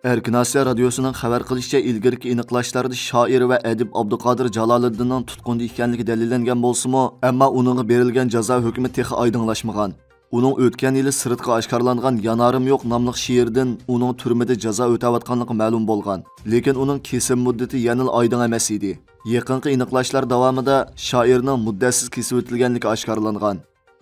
Erkin Asiya radiosunun xabar qilishicha, ilgirki aniqlashlarda shoir va adib Abduqodir Jaloliddinning tutqunda ekanligi dalillangan bo'lsa-mu, ammo uningga berilgan jazo hukmi texi oydinlashmagan. Uning o'tgan yili sirtqa oshkorlangan Yanarim yo'q nomli she'rdan uning turmada jazo o'tayotganligi ma'lum bo'lgan. Lekin uning kesim muddati yana oydin emas edi. Yaqinqi aniqlashlar davomida shoirning muddatsiz kesib o'tilganligi oshkorlangan.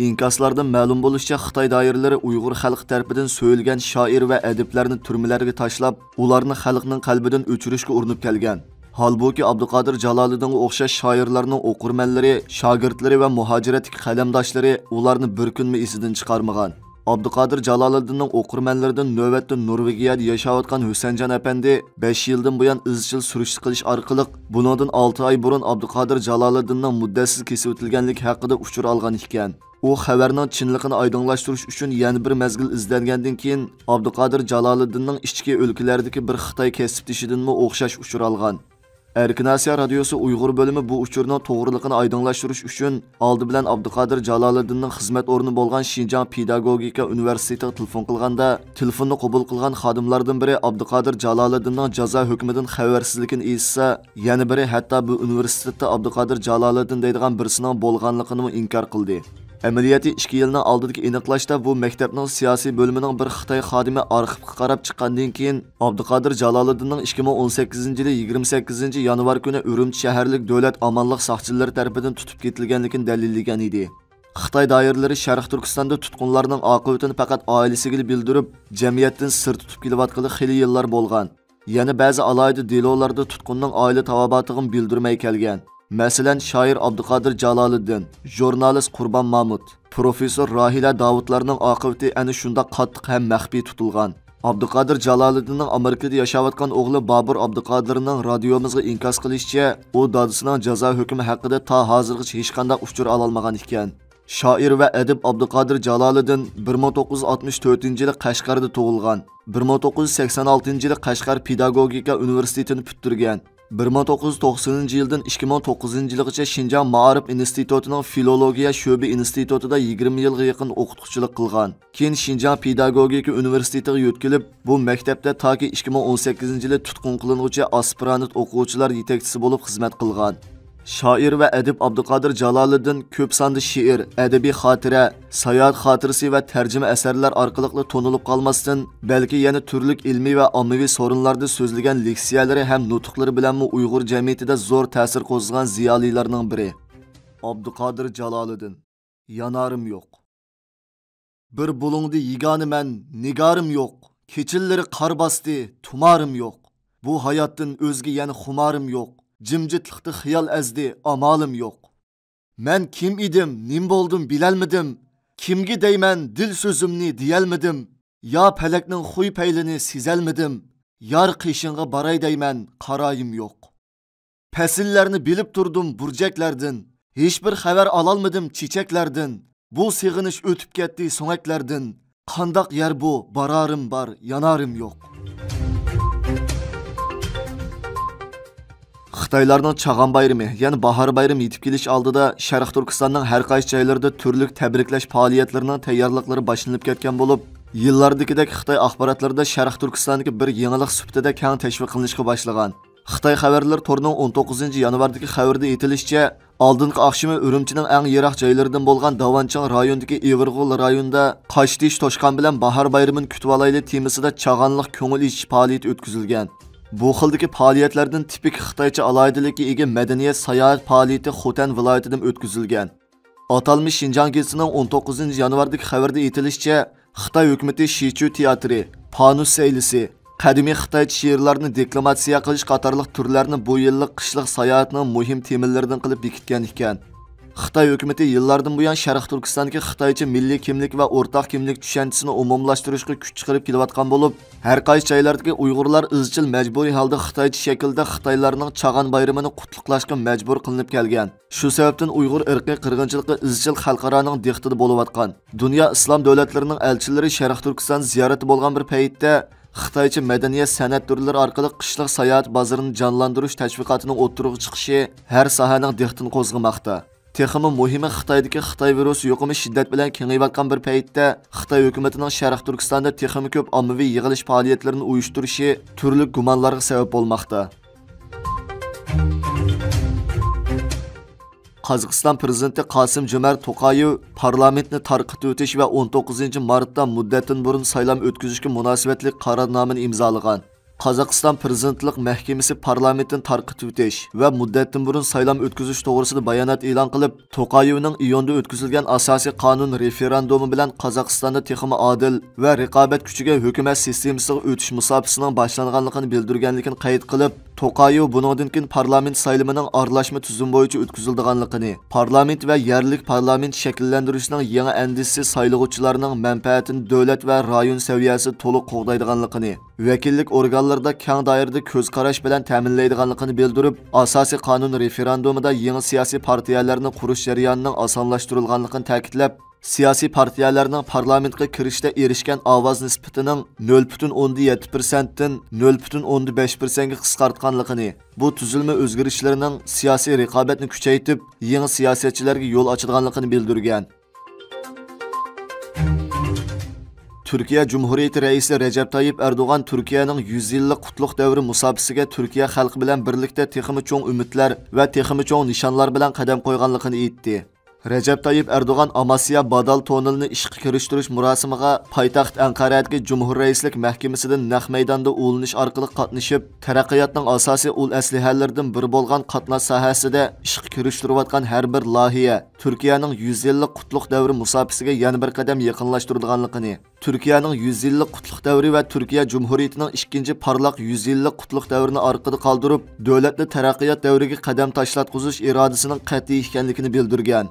İnkaslardan ma'lum bo'lishicha, Xitoy doiralari Uyg'ur xalqi tarafidan so'yilgan shoir va adiblarni turmalarga tashlab, ularni xalqning qalbidan o'chirishga urinib kelgan. Halbuki Abduqodir Jaloliddinga o'xshash shoirlarning o'qirmanlari, shogirdlari va muhojiratdagi qalamdoshlari ularni bir kunmi esidan chiqarmagan. Abduqodir Jaloliddinning o'qirmanlaridan navbatda Norvegiyada yashayotgan Husanjon apandi 5 yildan buyon izchil surish qilish orqali bundan 6 oy burun Abduqodir Jaloliddinning muddatsiz kesib o'tilganligi haqida uchur olgan ekan. U xabarning chinligini oydinlashtirish uchun yana bir mazgil izlangandan keyin Abduqodir Jaloliddinning ichki o'lkalardagi bir Xitoy kasbdishidanmi o'xshash uchur olgan. Erkin Asiya radiosi Uyg'ur bo'limi bu uchurning to'g'riligini oydinlashtirish uchun oldi bilan Abduqodir Jaloliddinning xizmat o'rni bo'lgan Xinjiang Pedagogika universitetiga telefon qilganda, telefonni qabul qilgan xodimlardan biri Abduqodir Jaloliddinning jazo hukmidan xabarsizligini eshitsa, yana biri hatto bu universitetda Abduqodir Jaloliddin deydigan birisining bo'lganligini inkor qildi. Amaliyoti 2 yilning oldidagi aniqlashda bu maktabning siyosiy bo'limining bir Xitoy xodimi arxivga qarab chiqqandan keyin Abduqodir Jaloliddinning 2018-yili 28 yanvar kuni Urumchi shaharlik davlat amonlik soqchilari tomonidan tutib ketilganligini dalillagan edi. Xitoy doiralari Sharq Turkistonda tutqunlarning oqibatini faqat oilasiga bildirib, jamiyatdan sir tutib kelayotgani xili yillar bo'lgan. Yana ba'zi alohida delolarda tutqunning oila tavobatig'ini bildirmay kelgan. Masalan, shoir Abduqodir Jaloliddin, jurnalist Qurbon Mahmud, professor Rahila Davudlarning oqibati ana shunda qattiq ham maxfiy tutilgan. Abduqodir Jaloliddinning Amerikada yashayotgan o'g'li Bobur Abduqodirning radiomizga inkos qilishicha, u dadasining jazo hukmi haqida ta hozirgacha hech qanday uchur ola olmagan ekan. Shoir va adib Abduqodir Jaloliddin 1964-yili Qashqarda tug'ilgan. 1986-yili Qashqar Pedagogika universitetini bitirgan. 1990-yildan 2009-yilgacha Xinjiang Ma'arif institutining filologiya sho'bi institutida 20 yilga yaqin o'qituvchilik qilgan. Keyin Xinjiang Pedagogika universitetiga yo'tkilib, bu maktabda toki 2018-yili tutqun qilinuvchi aspirant o'quvchilar yetakchisi bo'lib xizmat qilgan. Shoir va adib Abduqodir Jaloliddin ko'p sonli she'r, adabiy xotira, sayohat xotirasi va tarjima asarlar orqali to'nilib qolmasdan, balki yana turli ilmiy va ommaviy so'rinlarda so'zlagan leksiyalari ham nutqlari bilan Uyg'ur jamiyatida zo'r ta'sir qo'zg'agan ziyolilarning biri. Abduqodir Jaloliddin. Yanarim yo'q. Bir bulungdi yigani men, nigarim yo'q. Kechillari qor bosdi, tumarim yo'q. Bu hayotdan o'zga yana xumarim yo'q. Jimjitlikda xiyol azdi, amalim yo'q. Men kim edim, nim bo'ldim bilolmadim. Kimga deyman dil so'zimni deyolmadim. Yo falakning xuy paylini sezolmadim. Yar qishinga baray deyman, qarayim yo'q. Fasillarni bilib turdim burjaklardan. Hech bir xabar ololmadim chechaklardan. Bu sig'inish o'tib ketdi so'ngaklardan. Qandoq yer bu, bararim bar, yanarim yo'q. Xitoylarning Chag'an bayrami, ya'ni bahor bayrami yetib kelish oldida Sharq Turkistonning har qaysi joylarida turli tabriklash faoliyatlarining tayyorliklari boshlanib ketgan bo'lib, yillardagidek Xitoy axborotlarida Sharq Turkistondagi bir yangilik sifatida keng tashviq qilinishga boshlagan. Xitoy xabarlar torining 19-yanvardagi xabarda aytilishicha, oldingi oqshimi Urumchining eng yiroq joylaridan bo'lgan Davanchang rayonidagi Everg'ul rayonida Qashtish Toshqon bilan bahor bayramini kutib olayli temasida chag'anliq ko'ngil ichish faoliyati o'tkazilgan. Bu xildagi faoliyatlardan tipik Xitoycha aloyidalikka ega madaniyat sayohat faoliyati Xotan viloyatidan o'tkazilgan. Atalmish Xinjiang gezitining 19-yanvardagi xabarda aytilishicha, Xitoy hukumati Shichu teatri, Panus saylisi, qadimiy Xitoycha she'rlarni deklamatsiya qilish qatorliq turlarni bu yillik qishliq sayohatning muhim temalaridan qilib bekitgan ekan. Xitoy hukumati yillardan buyon Sharq Turkistondagi Xitoycha milliy kimlik va o'rtaq kimlik tushanchisini umumlashtirishga kuch chiqarib kelayotgan bo'lib, har qaysi joylardagi Uyg'urlar izchil majburiy holda Xitoycha shaklda Xitoylarning Chag'an bayramini qutluqlashga majbur qilinib kelgan. Shu sababdan Uyg'ur irqiy qirg'inchiligi izchil xalqaroning diqqatida bo'layotgan. Dunyo islom davlatlarining elchilari Sharq Turkiston ziyorati bo'lgan bir paytda Xitoycha madaniyat san'at turlari orqali qishliq sayohat bozorini jonlantirish tashviqotining o'ttirig'iga chiqishi har sohaning diqqatini qo'zg'amoqda. Texmi muhimi Xitoydagi Xitoy virusi yuqumi shiddat bilan kengayayotgan bir paytda Xitoy hukumatining Sharq Turkistonda texmi ko'p ommaviy yig'ilish faoliyatlarini uyushtirishi turli gumonlarga sabab bo'lmoqda. Qozog'iston prezidenti Qosim-Jomart To'qayev parlamentni tarqatib o'tish va 19-martda muddatdan burun saylam o'tkazishga munosabatli qarornomani imzolagan. Qozog'iston prezidentlik mahkamasi parlamentni tarqatib o'tish va muddatdan burun saylam o'tkazish to'g'risida bayonot e'lon qilib, To'qayevning iyunda o'tkazilgan asosiy qonun referendumi bilan Qozog'istonda texmi adil va raqobat kuchiga hukumat sistemasiga o'tish musofasining boshlanganligini bildirganligini qayd qilib, To'qayev buningdan keyin parlament saylamining aralashma tuzum bo'yicha o'tkazilganligini, parlament va yerlik parlament shakllantirishning yangi andisi saylovchilarning manfaatini davlat va rayon saviyasida to'liq qo'g'daydiganligini, vakillik organlarida keng doirada ko'z qarash bilan ta'minlaydiganligini bildirib, asosiy qonun referendumida yangi siyosiy partiyalarni qurish jarayonining osonlashtirilganligini ta'kidlab, siyosiy partiyalarning parlamentga kirishda erishgan ovoz nisbatining 0.7% dan 0.5% ga qisqartganligini, bu tuzilma o'zgarishlarining siyosiy raqobatni kuchaytirib, yangi siyosatchilarga yo'l ochadiganligini bildirgan. Türkiye Cumhuriyeti Reisi Recep Tayyip Erdoğan Türkiye'nin 100 yıllık qutlug' davri musobaqasiga Türkiye xalqi bilan birlikda texmi cho'ng umidlar va texmi cho'ng nishonlar bilan qadam qo'yganligini aytdi. Recep Tayyip Erdoğan Amasya Badal tonelini ishga kirishtirish murosimiga poytaxt Anqaradagi Cumhur Reislik Mahkamasidan naq maydonda ulanish orqali qatnashib, taraqqiyotning asosiy ul aslihalaridan biri bo'lgan qatnash sohasida ishga kirishtirayotgan har bir loyiha Türkiye'nin 100 yillik qutlug' davri musobaqasiga yana bir qadam yaqinlashtirganligini, Türkiye'nin 100 yillik qutlug' davri va Türkiye Cumhuriyetining ikkinchi parlaq 100 yillik qutlug' davrini orqada qoldirib, davlatni taraqqiyot davriga qadam tashlatqizish irodasining qat'iy ekanligini bildirgan.